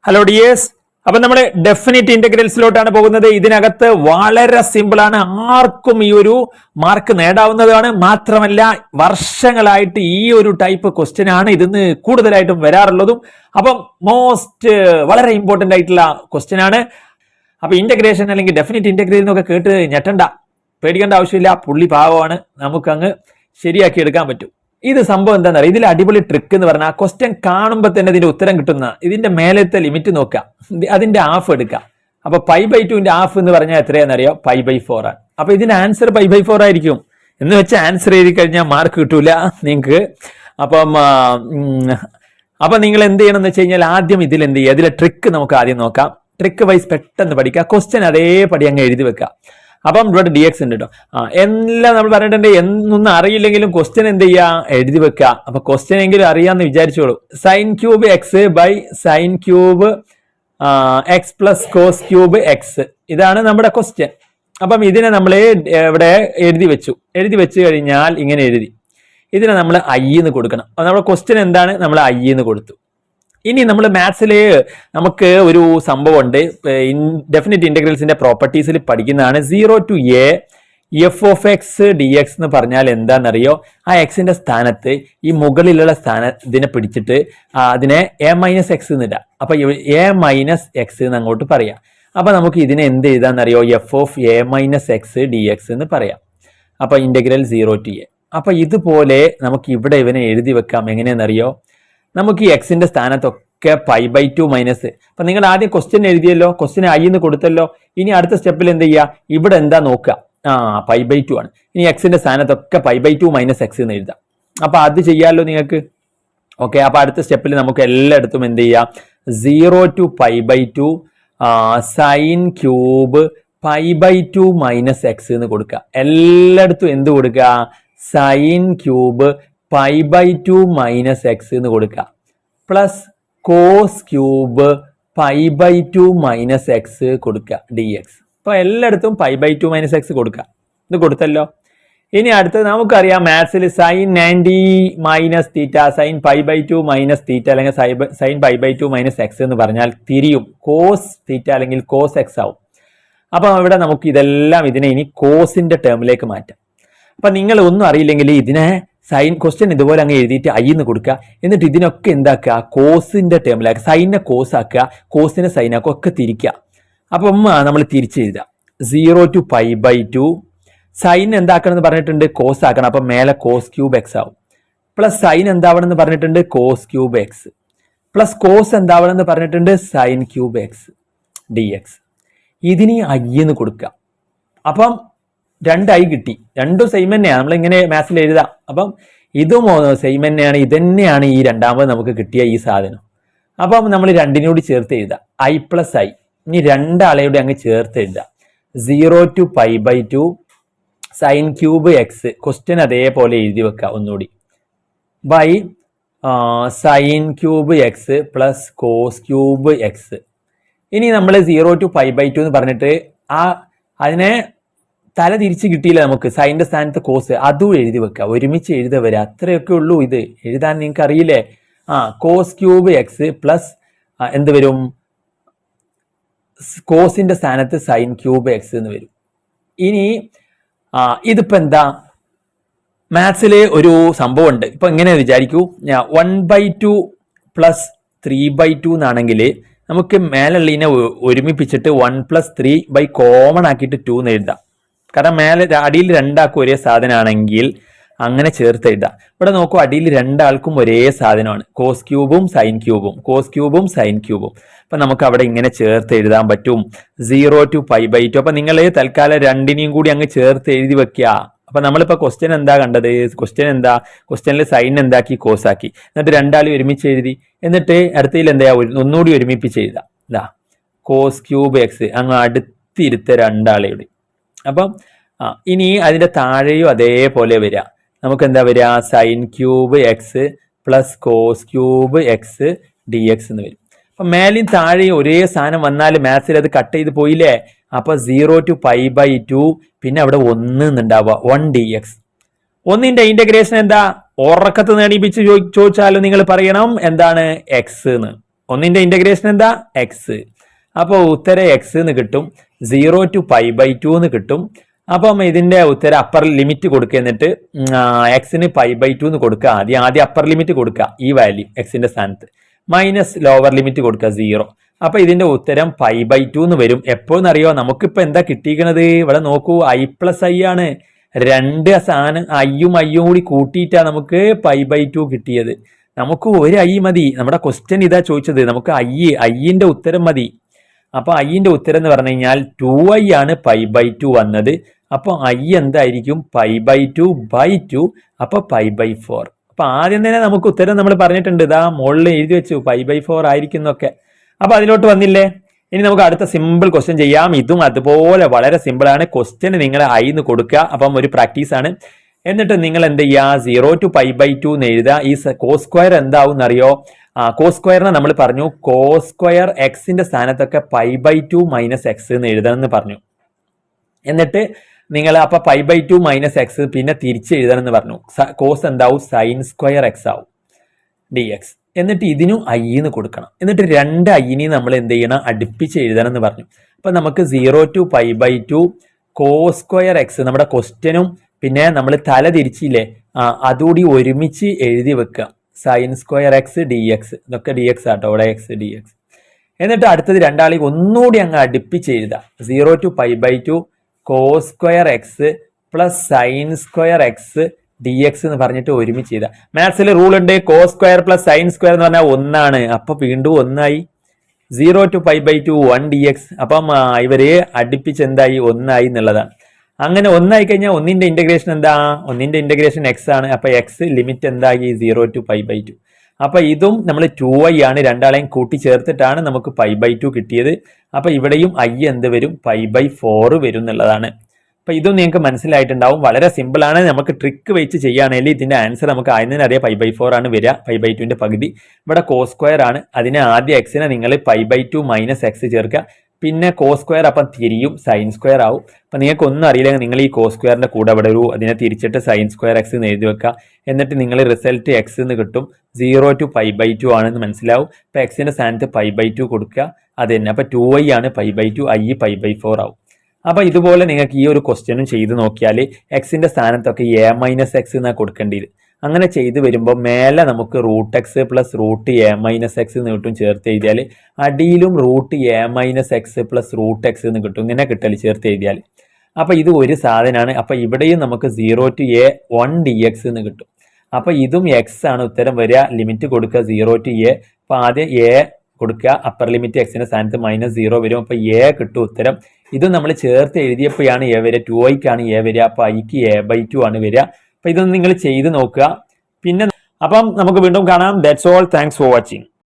Hello dears, അപ്പൊ നമ്മൾ definite ഇന്റഗ്രൽസിലോട്ടാണ് പോകുന്നത്. ഇതിനകത്ത് വളരെ സിമ്പിൾ ആണ്, ആർക്കും ഈ ഒരു മാർക്ക് നേടാവുന്നതാണ്. മാത്രമല്ല വർഷങ്ങളായിട്ട് ഈ ഒരു ടൈപ്പ് ക്വസ്റ്റ്യൻ ആണ് ഇതിന്ന് കൂടുതലായിട്ടും വരാറുള്ളതും. അപ്പം വളരെ ഇമ്പോർട്ടന്റ് ആയിട്ടുള്ള ക്വസ്റ്റ്യൻ ആണ്. അപ്പൊ ഇന്റഗ്രേഷൻ അല്ലെങ്കിൽ ഡെഫിനിറ്റ് ഇന്റഗ്രൽ എന്നൊക്കെ കേട്ട് ഞെട്ടണ്ട, പേടിക്കേണ്ട ആവശ്യമില്ല. പുള്ളി പാവമാണ്, നമുക്കങ്ങ് ശരിയാക്കി എടുക്കാൻ പറ്റും. ഇത് സംഭവം എന്താണെന്ന് അറിയാം. ഇതിൽ അടിപൊളി ട്രിക്ക് എന്ന് പറഞ്ഞാൽ ക്വസ്റ്റ്യൻ കാണുമ്പോൾ തന്നെ ഇതിന്റെ ഉത്തരം കിട്ടുന്ന ഇതിന്റെ മേലത്തെ ലിമിറ്റ് നോക്കുക, അതിന്റെ ഹാഫ് എടുക്കുക. അപ്പൊ π/2 ഹാഫ് എന്ന് പറഞ്ഞാൽ എത്രയാണെന്നറിയോ? π/4 ആണ്. അപ്പൊ ഇതിന്റെ ആൻസർ π/4 ആയിരിക്കും. എന്ന് വെച്ചാൽ ആൻസർ എഴുതി കഴിഞ്ഞാൽ മാർക്ക് കിട്ടൂല നിങ്ങൾക്ക്. അപ്പൊ നിങ്ങൾ എന്ത് ചെയ്യണം എന്ന് വെച്ച് കഴിഞ്ഞാൽ ആദ്യം ഇതിൽ എന്ത് ചെയ്യുക, ഇതിലെ ട്രിക്ക് നമുക്ക് ആദ്യം നോക്കാം. ട്രിക്ക് വൈസ് പെട്ടെന്ന് പഠിക്കുക, ക്വസ്റ്റ്യൻ അതേപടി അങ്ങ് എഴുതി വെക്കുക. അപ്പം ഇവിടെ dx ഉണ്ട് കേട്ടോ. എല്ലാം നമ്മൾ പറഞ്ഞിട്ടുണ്ട്. എന്നൊന്നും അറിയില്ലെങ്കിലും ക്വസ്റ്റ്യൻ എന്ത് ചെയ്യുക, എഴുതി വെക്കുക. അപ്പൊ ക്വസ്റ്റ്യൻ എങ്കിലും അറിയാന്ന് വിചാരിച്ചോളൂ. sin³ x by sin³ x plus cos³ x, ഇതാണ് നമ്മുടെ ക്വസ്റ്റ്യൻ. അപ്പം ഇതിനെ നമ്മൾ ഇവിടെ എഴുതി വെച്ചു കഴിഞ്ഞാൽ ഇങ്ങനെ എഴുതി, ഇതിനെ നമ്മൾ i എന്ന് കൊടുക്കണം. അപ്പൊ നമ്മുടെ ക്വസ്റ്റ്യൻ എന്താണ്, നമ്മൾ i എന്ന് കൊടുത്തു. ഇനി നമ്മൾ മാത്സില് നമുക്ക് ഒരു സംഭവം ഉണ്ട്, ഡെഫിനിറ്റ് ഇന്റഗ്രൽസിന്റെ പ്രോപ്പർട്ടീസിൽ പഠിക്കുന്നതാണ്. 0 to a f(x) dx എന്ന് പറഞ്ഞാൽ എന്താണെന്നറിയോ? ആ എക്സിന്റെ സ്ഥാനത്ത് ഈ മുകളിലുള്ള ഇതിനെ പിടിച്ചിട്ട് അതിനെ a-x എന്നിടാം. അപ്പൊ a-x എന്ന് അങ്ങോട്ട് പറയാം. അപ്പൊ നമുക്ക് ഇതിനെ എന്ത് എഴുതാന്നറിയോ? f(a-x) dx എന്ന് പറയാം. അപ്പൊ ഇന്റഗ്രൽ 0 to a. അപ്പൊ ഇതുപോലെ നമുക്ക് ഇവിടെ ഇവനെ എഴുതി വെക്കാം. എങ്ങനെയാണെന്നറിയോ? നമുക്ക് ഈ എക്സിന്റെ സ്ഥാനത്തൊക്കെ π/2 മൈനസ്. അപ്പൊ നിങ്ങൾ ആദ്യം ക്വസ്റ്റ്യൻ എഴുതിയല്ലോ, ക്വസ്റ്റ്യൻ i എന്ന് കൊടുത്തല്ലോ. ഇനി അടുത്ത സ്റ്റെപ്പിൽ എന്ത് ചെയ്യുക, ഇവിടെ എന്താ നോക്കുക, π/2 ആണ്. ഇനി എക്സിന്റെ സ്ഥാനത്തൊക്കെ π/2 മൈനസ് എക്സ് എന്ന് എഴുതാം. അപ്പൊ അത് ചെയ്യാമല്ലോ നിങ്ങൾക്ക്. ഓക്കെ, അപ്പൊ അടുത്ത സ്റ്റെപ്പിൽ നമുക്ക് എല്ലായിടത്തും എന്ത് ചെയ്യാം, 0 to π/2 sin³ π/2 മൈനസ് എക്സ് എന്ന് കൊടുക്കുക. എല്ലായിടത്തും എന്ത് കൊടുക്കുക, sin³ π/2 മൈനസ് എക്സ് എന്ന് കൊടുക്കുക. പ്ലസ് cos³ π/2 മൈനസ് എക്സ് കൊടുക്കുക dx. അപ്പൊ എല്ലായിടത്തും π/2 മൈനസ് എക്സ് കൊടുക്കുക. ഇത് കൊടുത്തല്ലോ. ഇനി അടുത്തത് നമുക്കറിയാം മാത്സിൽ sin 90 minus theta, sin π/2 minus theta അല്ലെങ്കിൽ sin π/2 മൈനസ് എക്സ് എന്ന് പറഞ്ഞാൽ തിരിയും, കോസ് തീറ്റ അല്ലെങ്കിൽ കോസ് എക്സ് ആവും. അപ്പൊ ഇവിടെ നമുക്ക് ഇതെല്ലാം ഇതിനെ ഇനി കോസിന്റെ ടേമിലേക്ക് മാറ്റാം. അപ്പൊ നിങ്ങൾ ഒന്നും അറിയില്ലെങ്കിൽ ഇതിനെ സൈൻ ക്വസ്റ്റ്യൻ ഇതുപോലെ അങ്ങ് എഴുതിയിട്ട് i എന്ന് കൊടുക്കുക. എന്നിട്ട് ഇതിനൊക്കെ എന്താക്കുക, കോസിന്റെ ടേമിലാക്കുക. സൈനെ കോസ് ആക്കുക, കോസിനെ സൈൻ ആക്കുക, ഒക്കെ തിരിക്കുക. അപ്പം നമ്മൾ തിരിച്ചെഴുതുക. 0 to π/2 സൈൻ എന്താക്കണം എന്ന് പറഞ്ഞിട്ടുണ്ട്, കോസ് ആക്കണം. അപ്പം മേലെ cos³ x ആവും. പ്ലസ് സൈൻ എന്താവണം എന്ന് പറഞ്ഞിട്ടുണ്ട്, cos³ x. പ്ലസ് കോസ് എന്താവണം എന്ന് പറഞ്ഞിട്ടുണ്ട്, sin³ x dx. ഇതിന് i എന്ന് കൊടുക്കുക. അപ്പം 2i കിട്ടി. രണ്ടും സെയിം തന്നെയാണ്, നമ്മൾ ഇങ്ങനെ മാത്സിൽ എഴുതാം. അപ്പം ഇതും സെയിം തന്നെയാണ്. ഇതന്നെയാണ് ഈ രണ്ടാമത് നമുക്ക് കിട്ടിയ ഈ സാധനം. അപ്പം നമ്മൾ രണ്ടിനോട് ചേർത്ത് എഴുതാം, i പ്ലസ് i. ഇനി രണ്ടാളെയോടെ അങ്ങ് ചേർത്ത് എഴുതാം. 0 to π/2 sin³ x, ക്വസ്റ്റ്യൻ അതേപോലെ എഴുതി വെക്കുക ഒന്നുകൂടി, by sin³ x plus cos³ x. ഇനി നമ്മൾ 0 to π/2 എന്ന് പറഞ്ഞിട്ട് അതിനെ തല തിരിച്ച് കിട്ടിയില്ല നമുക്ക്, സൈൻ്റെ സ്ഥാനത്ത് കോസ്, അതും എഴുതി വെക്കുക. ഒരുമിച്ച് എഴുത വരിക, അത്രയൊക്കെ ഉള്ളൂ. ഇത് എഴുതാൻ നിങ്ങൾക്ക് അറിയില്ലേ? cos³ x പ്ലസ് എന്ത് വരും, കോസിന്റെ സ്ഥാനത്ത് sin³ x എന്ന് വരും. ഇനി ഇതിപ്പോ എന്താ, മാത്സിലെ ഒരു സംഭവം ഉണ്ട്. ഇപ്പൊ എങ്ങനെ വിചാരിക്കൂ, 1/2 പ്ലസ് 3/2 എന്നാണെങ്കിൽ നമുക്ക് മേലുള്ളതിനെ ഒരുമിപ്പിച്ചിട്ട് 1 + 3 കോമൺ ആക്കിയിട്ട് 2 എന്ന് എഴുതാം. കാരണം മേലെ അടിയിൽ രണ്ടാൾക്കും ഒരേ സാധനമാണെങ്കിൽ അങ്ങനെ ചേർത്ത് എഴുതാം. ഇവിടെ നോക്കൂ, അടിയിൽ രണ്ടാൾക്കും ഒരേ സാധനമാണ്, cos³ sin³, cos³ sin³. അപ്പൊ നമുക്ക് അവിടെ ഇങ്ങനെ ചേർത്ത് എഴുതാൻ പറ്റും, 0 to π/2. അപ്പൊ നിങ്ങൾ തൽക്കാലം രണ്ടിനെയും കൂടി അങ്ങ് ചേർത്ത് എഴുതി വെക്കുക. അപ്പൊ നമ്മളിപ്പോ ക്വസ്റ്റ്യൻ എന്താ കണ്ടത്, ക്വസ്റ്റ്യനിൽ സൈൻ എന്താക്കി, കോസ് ആക്കി. എന്നിട്ട് രണ്ടാളും ഒരുമിച്ച് എഴുതി. എന്നിട്ട് അടുത്തതിൽ എന്താ, ഒന്നുകൂടി ഒരുമിപ്പിച്ച് എഴുതാം. cos³ x അങ്ങ് അടുത്തിരുത്ത രണ്ടാളെയുടെ. അപ്പം ഇനി അതിന്റെ താഴെയും അതേപോലെ വരിക. നമുക്ക് എന്താ വരിക, sin³ x plus cos³ x dx എന്ന് വരും. അപ്പൊ മേലെയും താഴെയും ഒരേ സാധനം വന്നാൽ മാത്സിൽ അത് കട്ട് ചെയ്ത് പോയില്ലേ. അപ്പൊ 0 to π/2 പിന്നെ അവിടെ 1 എന്നുണ്ടാവുക, 1 dx. ഒന്നിന്റെ ഇന്റഗ്രേഷൻ എന്താ, ഉറക്കത്ത് നേടിപ്പിച്ച് ചോദിച്ചാലും നിങ്ങൾ പറയണം എന്താണ്, x എന്ന്. ഒന്നിന്റെ ഇന്റഗ്രേഷൻ എന്താ എക്സ്. അപ്പോൾ ഉത്തരം എക്സ് എന്ന് കിട്ടും. 0 to π/2 എന്ന് കിട്ടും. അപ്പം ഇതിന്റെ ഉത്തരം അപ്പർ ലിമിറ്റ് കൊടുക്കുക, എന്നിട്ട് എക്സിന് π/2 എന്ന് കൊടുക്കുക. ആദ്യം അപ്പർ ലിമിറ്റ് കൊടുക്കുക ഈ വാല്യൂ എക്സിന്റെ സ്ഥാനത്ത്, മൈനസ് ലോവർ ലിമിറ്റ് കൊടുക്കുക 0. അപ്പൊ ഇതിന്റെ ഉത്തരം π/2 എന്ന് വരും. എപ്പോഴെന്നറിയോ, നമുക്കിപ്പോ എന്താ കിട്ടിയിരിക്കണത്, ഇവിടെ നോക്കൂ, i+i ആണ്. രണ്ട് സാധനം ഐയും കൂടി കൂട്ടിയിട്ടാണ് നമുക്ക് π/2 കിട്ടിയത്. നമുക്ക് ഒരു ഐ മതി. നമ്മുടെ ക്വസ്റ്റ്യൻ ഇതാ ചോദിച്ചത്, നമുക്ക് ഐന്റെ ഉത്തരം മതി. അപ്പൊ ഐന്റെ ഉത്തരം എന്ന് പറഞ്ഞു കഴിഞ്ഞാൽ 2i ആണ് π/2 വന്നത്. അപ്പൊ ഐ എന്തായിരിക്കും, π/2/2, അപ്പൊ π/4. അപ്പൊ ആദ്യം തന്നെ നമുക്ക് ഉത്തരം നമ്മൾ പറഞ്ഞിട്ടുണ്ട്, ഇതാ മുകളിൽ എഴുതി വെച്ചു π/4 ആയിരിക്കുന്നൊക്കെ. അപ്പൊ അതിലോട്ട് വന്നില്ലേ. ഇനി നമുക്ക് അടുത്ത സിമ്പിൾ ക്വസ്റ്റ്യൻ ചെയ്യാം. ഇതും അതുപോലെ വളരെ സിമ്പിൾ ആണ്. ക്വസ്റ്റ്യൻ നിങ്ങൾ ഐ എന്ന് കൊടുക്കുക. അപ്പം ഒരു പ്രാക്ടീസ് ആണ്. എന്നിട്ട് നിങ്ങൾ എന്ത് ചെയ്യുക, 0 to π/2 എന്ന് എഴുതുക. ഈ കോസ് സ്ക്വയർ എന്താവും എന്നറിയോ, കോസ് സ്ക്വയറിനെ നമ്മൾ പറഞ്ഞു കോസ് സ്ക്വയർ എക്സിന്റെ സ്ഥാനത്തൊക്കെ π/2 - x എന്ന് എഴുതണം എന്ന് പറഞ്ഞു. എന്നിട്ട് നിങ്ങൾ അപ്പൊ π/2 - x പിന്നെ തിരിച്ച് എഴുതണം എന്ന് പറഞ്ഞു. കോസ് എന്താവും, സൈൻ സ്ക്വയർ എക്സ് ആവും dx. എന്നിട്ട് ഇതിനും ഐ എന്ന് കൊടുക്കണം. എന്നിട്ട് രണ്ട് ഐനെയും നമ്മൾ എന്ത് ചെയ്യണം, അടുപ്പിച്ച് എഴുതണം എന്ന് പറഞ്ഞു. അപ്പൊ നമുക്ക് 0 to π/2 കോസ് സ്ക്വയർ എക്സ് നമ്മുടെ ക്വസ്റ്റ്യനും പിന്നെ നമ്മൾ തല തിരിച്ചില്ലേ അതുകൂടി ഒരുമിച്ച് എഴുതി വെക്കുക. സൈൻ സ്ക്വയർ എക്സ് dx, ഇതൊക്കെ dx ആട്ടോ, ഇവിടെ എക്സ് dx. എന്നിട്ട് അടുത്തത് രണ്ടാളെയും ഒന്നുകൂടി അങ്ങ് അടുപ്പിച്ച് എഴുതുക. 0 to π/2 cos square x plus sine square x dx എന്ന് പറഞ്ഞിട്ട് ഒരുമിച്ച് ചെയ്ത. മാത്സിൽ റൂൾ ഉണ്ട്, cos square plus sine square എന്ന് പറഞ്ഞാൽ 1 ആണ്. അപ്പൊ വീണ്ടും 1 ആയി. 0 to π/2 1 dx. അപ്പം ഇവരെ അടുപ്പിച്ച് എന്തായി, 1 ആയി എന്നുള്ളതാണ്. അങ്ങനെ 1 ആയി കഴിഞ്ഞാൽ ഒന്നിന്റെ ഇന്റഗ്രേഷൻ എന്താ, ഒന്നിന്റെ ഇന്റഗ്രേഷൻ എക്സ് ആണ്. അപ്പൊ എക്സ് ലിമിറ്റ് എന്തായി, 0 to π/2. അപ്പൊ ഇതും നമ്മൾ 2i ആണ്. രണ്ടാളെയും കൂട്ടി ചേർത്തിട്ടാണ് നമുക്ക് π/2 കിട്ടിയത്. അപ്പൊ ഇവിടെയും ഐ എന്ത് വരും, π/4 വരും എന്നുള്ളതാണ്. അപ്പൊ ഇതും നിങ്ങൾക്ക് മനസ്സിലായിട്ടുണ്ടാവും. വളരെ സിമ്പിൾ ആണ്. നമുക്ക് ട്രിക്ക് വെച്ച് ചെയ്യുകയാണെങ്കിൽ ഇതിന്റെ ആൻസർ നമുക്ക് ആദ്യം അറിയാം, π/4 ആണ് വരിക. π/2ന്റെ പകുതി ഇവിടെ കോസ് സ്ക്വയർ ആണ്. അതിന് ആദ്യം എക്സിനെ നിങ്ങൾ π/2 - x ചേർക്കുക. പിന്നെ കോസ് സ്ക്വയർ അപ്പം തിരിയും, സൈൻ സ്ക്വയർ ആവും. അപ്പൊ നിങ്ങൾക്ക് ഒന്നും അറിയില്ലെങ്കിൽ നിങ്ങൾ ഈ കോസ് സ്ക്വയറിന്റെ കൂടെ ഇവിടെ ഒരു അതിനെ തിരിച്ചിട്ട് സൈൻ സ്ക്വയർ എക്സ് എന്ന് എഴുതി വെക്കുക. എന്നിട്ട് നിങ്ങൾ റിസൾട്ട് എക്സ് എന്ന് കിട്ടും. 0 to π/2 ആണെന്ന് മനസ്സിലാവും. അപ്പൊ എക്സിന്റെ സ്ഥാനത്ത് π/2 കൊടുക്കുക. അത് തന്നെ. അപ്പൊ 2i ആണ് π/2, ഐ π/4 ആവും. അപ്പൊ ഇതുപോലെ നിങ്ങൾക്ക് ഈ ഒരു ക്വസ്റ്റ്യനും ചെയ്ത് നോക്കിയാൽ എക്സിന്റെ സ്ഥാനത്തൊക്കെ a-x എന്നാണ് കൊടുക്കേണ്ടത്. അങ്ങനെ ചെയ്ത് വരുമ്പോൾ മേലെ നമുക്ക് √x പ്ലസ് √a-x എന്ന് കിട്ടും ചേർത്ത് എഴുതിയാൽ. അടിയിലും √a-x പ്ലസ് √x എന്ന് കിട്ടും. ഇങ്ങനെ കിട്ടല് ചേർത്ത് എഴുതിയാൽ. അപ്പൊ ഇത് ഒരു സാധനമാണ്. അപ്പൊ ഇവിടെയും നമുക്ക് 0 to a 1 dx എന്ന് കിട്ടും. അപ്പൊ ഇതും എക്സ് ആണ് ഉത്തരം വരിക. ലിമിറ്റ് കൊടുക്കുക 0 to a. അപ്പൊ ആദ്യം a കൊടുക്കുക, അപ്പർ ലിമിറ്റ് എക്സിന്റെ സ്ഥാനത്ത് -0 വരും. അപ്പൊ a കിട്ടും ഉത്തരം. ഇത് നമ്മൾ ചേർത്ത് എഴുതിയപ്പോഴാണ് a വരിക. 2iക്കാണ് a വരിക. അപ്പൊ ഐക്ക് a/2 ആണ് വരിക. അപ്പൊ ഇതൊന്ന് നിങ്ങൾ ചെയ്ത് നോക്കുക. പിന്നെ അപ്പം നമുക്ക് വീണ്ടും കാണാം. That's all. Thanks for watching.